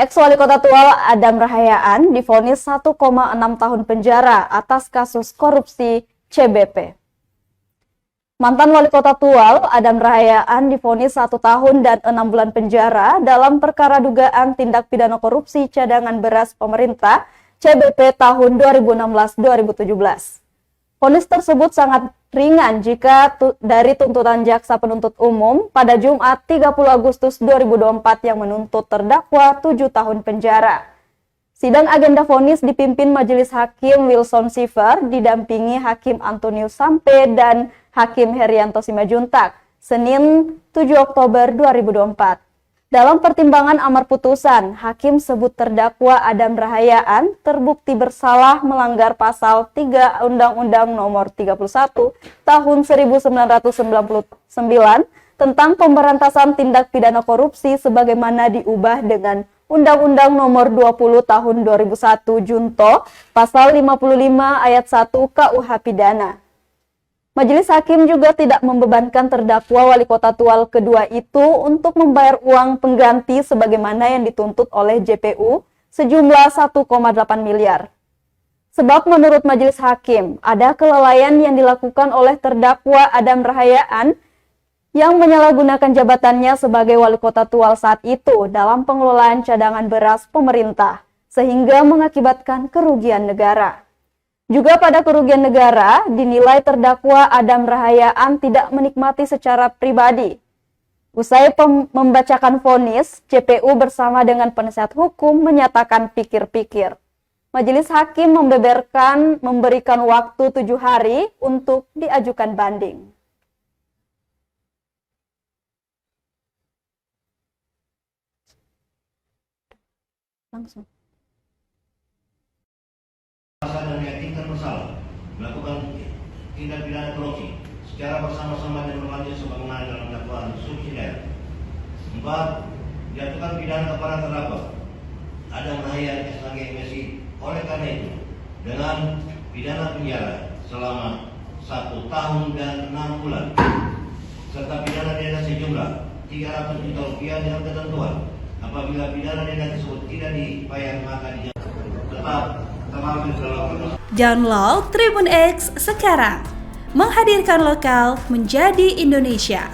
Ex-Wali Kota Tual Adam Rahayaan divonis 1,6 tahun penjara atas kasus korupsi CBP. Mantan Wali Kota Tual Adam Rahayaan divonis 1 tahun dan 6 bulan penjara dalam perkara dugaan tindak pidana korupsi cadangan beras pemerintah CBP tahun 2016-2017. Vonis tersebut sangat ringan jika dari tuntutan jaksa penuntut umum pada Jumat 30 Agustus 2024 yang menuntut terdakwa 7 tahun penjara. Sidang agenda vonis dipimpin Majelis Hakim Wilson Siver didampingi Hakim Antonius Sampe dan Hakim Herianto Simajuntak, Senin 7 Oktober 2024. Dalam pertimbangan amar putusan, Hakim sebut terdakwa Adam Rahayaan terbukti bersalah melanggar pasal 3 Undang-Undang Nomor 31 Tahun 1999 tentang pemberantasan tindak pidana korupsi sebagaimana diubah dengan Undang-Undang Nomor 20 Tahun 2001 Junto Pasal 55 Ayat 1 KUH Pidana. Majelis Hakim juga tidak membebankan terdakwa Wali Kota Tual kedua itu untuk membayar uang pengganti sebagaimana yang dituntut oleh JPU sejumlah 1,8 miliar. Sebab menurut Majelis Hakim, ada kelalaian yang dilakukan oleh terdakwa Adam Rahayaan yang menyalahgunakan jabatannya sebagai Wali Kota Tual saat itu dalam pengelolaan cadangan beras pemerintah, sehingga mengakibatkan kerugian negara. Juga pada kerugian negara, dinilai terdakwa Adam Rahayaan tidak menikmati secara pribadi. Usai membacakan vonis, JPU bersama dengan penasihat hukum menyatakan pikir-pikir. Majelis Hakim memberikan waktu 7 hari untuk diajukan banding. Langsung. Dan meyakinkan bersalah melakukan tindak pidana korupsi secara bersama-sama dan berlanjut sebagaimana dalam dakwaan subsidiar. 4. Jatuhkan pidana kepada terdakwa Adam Rahayaan SHG MSI oleh karena itu dengan pidana penjara selama 1 tahun dan 6 bulan serta pidana denda sejumlah 300 juta rupiah dengan ketentuan apabila pidana denda tersebut tidak dibayar maka tetap. Download Tribun X sekarang, menghadirkan lokal menjadi Indonesia.